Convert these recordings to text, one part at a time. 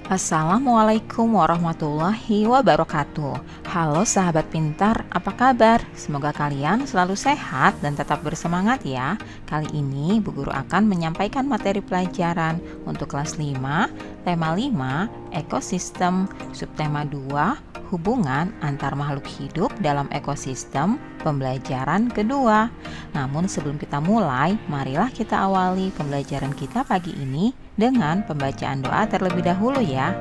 Assalamualaikum warahmatullahi wabarakatuh. Halo sahabat pintar, apa kabar? Semoga kalian selalu sehat dan tetap bersemangat ya. Kali ini Bu Guru akan menyampaikan materi pelajaran untuk kelas 5, tema 5, ekosistem, subtema 2, hubungan antar makhluk hidup dalam ekosistem, pembelajaran kedua. Namun sebelum kita mulai, marilah kita awali pembelajaran kita pagi ini dengan pembacaan doa terlebih dahulu ya.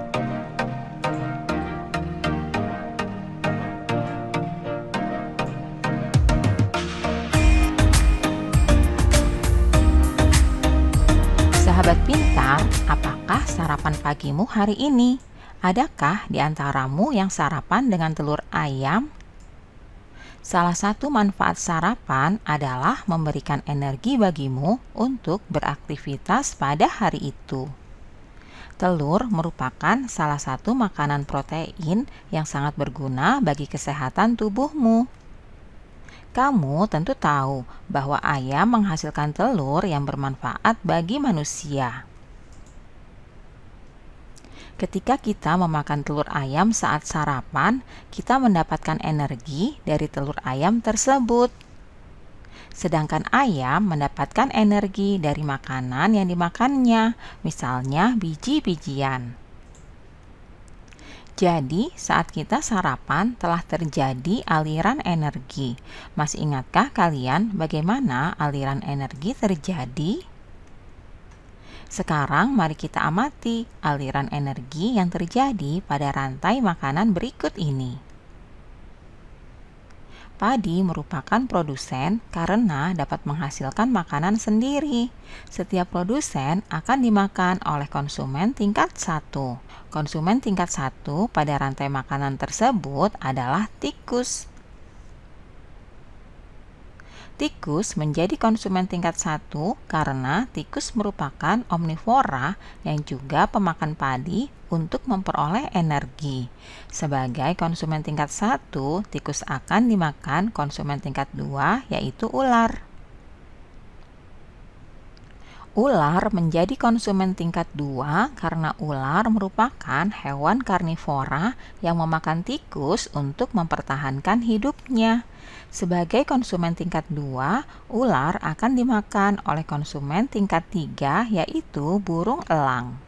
Sahabat pintar, apakah sarapan pagimu hari ini? Adakah di antaramu yang sarapan dengan telur ayam? Salah satu manfaat sarapan adalah memberikan energi bagimu untuk beraktivitas pada hari itu. Telur merupakan salah satu makanan protein yang sangat berguna bagi kesehatan tubuhmu. Kamu tentu tahu bahwa ayam menghasilkan telur yang bermanfaat bagi manusia. Ketika kita memakan telur ayam saat sarapan, kita mendapatkan energi dari telur ayam tersebut. Sedangkan ayam mendapatkan energi dari makanan yang dimakannya, misalnya biji-bijian. Jadi, saat kita sarapan telah terjadi aliran energi. Masih ingatkah kalian bagaimana aliran energi terjadi? Sekarang mari kita amati aliran energi yang terjadi pada rantai makanan berikut ini. Padi merupakan produsen karena dapat menghasilkan makanan sendiri. Setiap produsen akan dimakan oleh konsumen tingkat 1. Konsumen tingkat 1 pada rantai makanan tersebut adalah tikus. Tikus menjadi konsumen tingkat 1 karena tikus merupakan omnivora yang juga pemakan padi untuk memperoleh energi. Sebagai konsumen tingkat 1, tikus akan dimakan konsumen tingkat 2 yaitu ular. Ular menjadi konsumen tingkat 2 karena ular merupakan hewan karnivora yang memakan tikus untuk mempertahankan hidupnya. Sebagai konsumen tingkat 2, ular akan dimakan oleh konsumen tingkat 3 yaitu burung elang.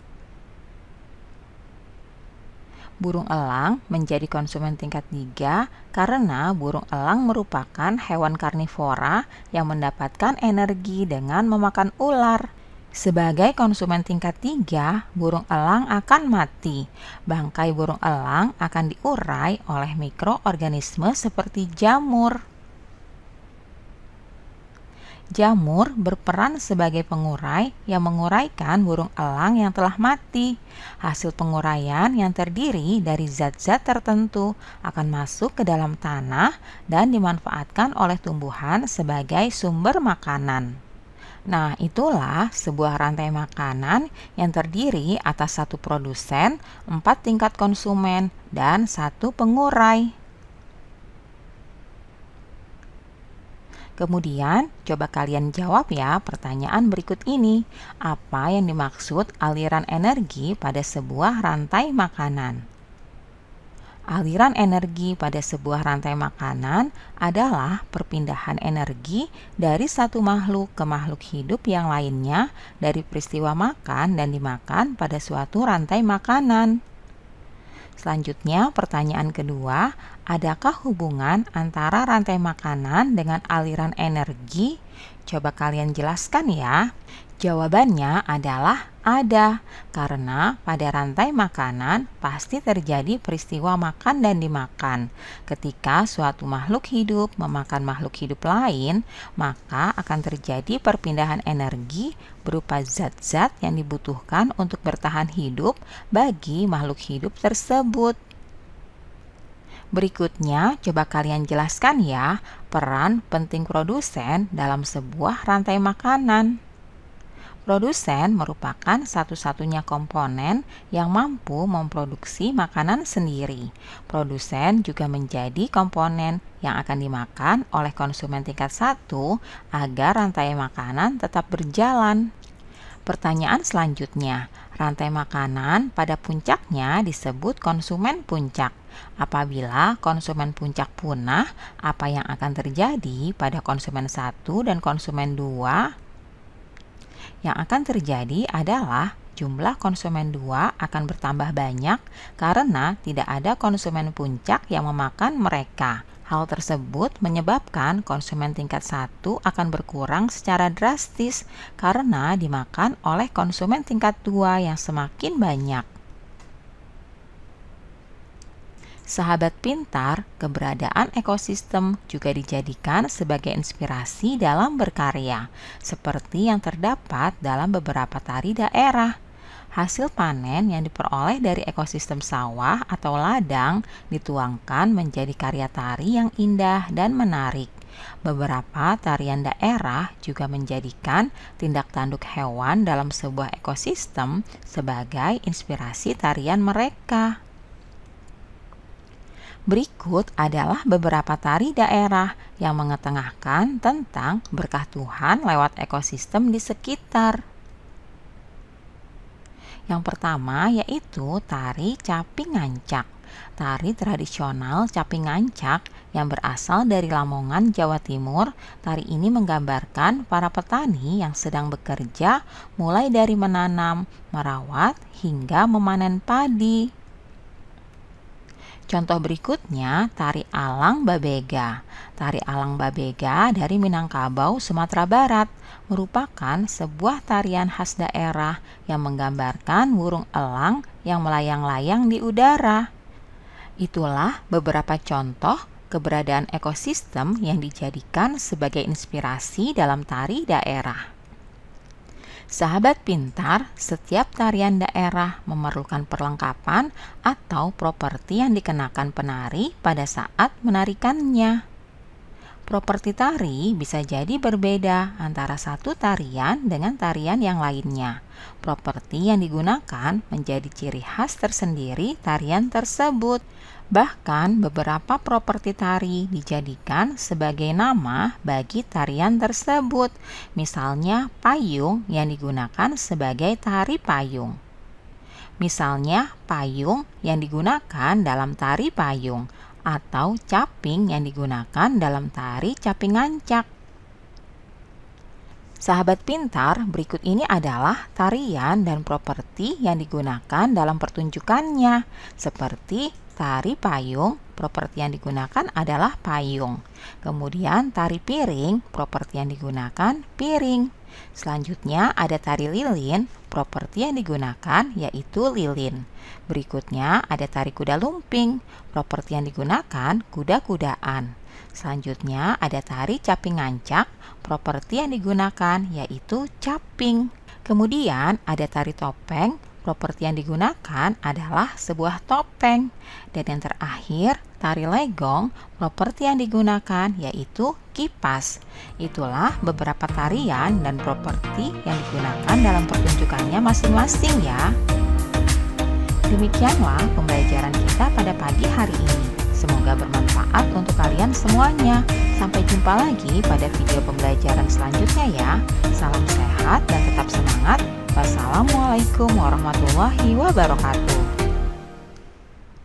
Burung elang menjadi konsumen tingkat 3 karena burung elang merupakan hewan karnivora yang mendapatkan energi dengan memakan ular. Sebagai konsumen tingkat 3, burung elang akan mati. Bangkai burung elang akan diurai oleh mikroorganisme seperti jamur. Jamur berperan sebagai pengurai yang menguraikan burung elang yang telah mati. Hasil penguraian yang terdiri dari zat-zat tertentu akan masuk ke dalam tanah dan dimanfaatkan oleh tumbuhan sebagai sumber makanan. Nah, itulah sebuah rantai makanan yang terdiri atas satu produsen, 4 tingkat konsumen, dan 1 pengurai. Kemudian, coba kalian jawab ya pertanyaan berikut ini. Apa yang dimaksud aliran energi pada sebuah rantai makanan? Aliran energi pada sebuah rantai makanan adalah perpindahan energi dari satu makhluk ke makhluk hidup yang lainnya dari peristiwa makan dan dimakan pada suatu rantai makanan. Selanjutnya, pertanyaan kedua, adakah hubungan antara rantai makanan dengan aliran energi? Coba kalian jelaskan ya. Jawabannya adalah ada, karena pada rantai makanan pasti terjadi peristiwa makan dan dimakan. Ketika suatu makhluk hidup memakan makhluk hidup lain, maka akan terjadi perpindahan energi berupa zat-zat yang dibutuhkan untuk bertahan hidup bagi makhluk hidup tersebut. Berikutnya, coba kalian jelaskan ya peran penting produsen dalam sebuah rantai makanan. Produsen merupakan satu-satunya komponen yang mampu memproduksi makanan sendiri. Produsen juga menjadi komponen yang akan dimakan oleh konsumen tingkat 1 agar rantai makanan tetap berjalan. Pertanyaan selanjutnya, Rantai makanan pada puncaknya disebut konsumen puncak. Apabila konsumen puncak punah, apa yang akan terjadi pada konsumen 1 dan konsumen 2? Yang akan terjadi adalah jumlah konsumen 2 akan bertambah banyak karena tidak ada konsumen puncak yang memakan mereka. Hal tersebut menyebabkan konsumen tingkat 1 akan berkurang secara drastis karena dimakan oleh konsumen tingkat 2 yang semakin banyak. Sahabat pintar, keberadaan ekosistem juga dijadikan sebagai inspirasi dalam berkarya, seperti yang terdapat dalam beberapa tari daerah. Hasil panen yang diperoleh dari ekosistem sawah atau ladang dituangkan menjadi karya tari yang indah dan menarik. Beberapa tarian daerah juga menjadikan tindak tanduk hewan dalam sebuah ekosistem sebagai inspirasi tarian mereka. Berikut adalah beberapa tari daerah yang mengetengahkan tentang berkah Tuhan lewat ekosistem di sekitar. Yang pertama yaitu tari Caping Ngancak. Tari tradisional Caping Ngancak yang berasal dari Lamongan, Jawa Timur. Tari ini menggambarkan para petani yang sedang bekerja mulai dari menanam, merawat, hingga memanen padi. Contoh berikutnya, tari Alang Babega. Tari Alang Babega dari Minangkabau, Sumatera Barat, merupakan sebuah tarian khas daerah yang menggambarkan burung elang yang melayang-layang di udara. Itulah beberapa contoh keberadaan ekosistem yang dijadikan sebagai inspirasi dalam tari daerah. Sahabat pintar, setiap tarian daerah memerlukan perlengkapan atau properti yang dikenakan penari pada saat menarikannya. Properti tari bisa jadi berbeda antara satu tarian dengan tarian yang lainnya. Properti yang digunakan menjadi ciri khas tersendiri tarian tersebut. Bahkan beberapa properti tari dijadikan sebagai nama bagi tarian tersebut. Misalnya payung yang digunakan sebagai tari payung. Misalnya payung yang digunakan dalam tari payung atau caping yang digunakan dalam tari Caping Ngancak. Sahabat pintar, berikut ini adalah tarian dan properti yang digunakan dalam pertunjukannya. Seperti tari payung, properti yang digunakan adalah payung. Kemudian tari piring, properti yang digunakan piring. Selanjutnya ada tari lilin, properti yang digunakan yaitu lilin. Berikutnya ada tari kuda lumping, properti yang digunakan kuda-kudaan. Selanjutnya ada tari Caping Ngancak, properti yang digunakan yaitu caping. Kemudian ada tari topeng, properti yang digunakan adalah sebuah topeng. Dan yang terakhir, tari legong, properti yang digunakan yaitu kipas. Itulah beberapa tarian dan properti yang digunakan dalam pertunjukannya masing-masing ya. Demikianlah pembelajaran kita pada pagi hari ini. Semoga bermanfaat untuk kalian semuanya. Sampai jumpa lagi pada video pembelajaran selanjutnya ya. Salam sehat dan tetap semangat. Wassalamualaikum warahmatullahi wabarakatuh.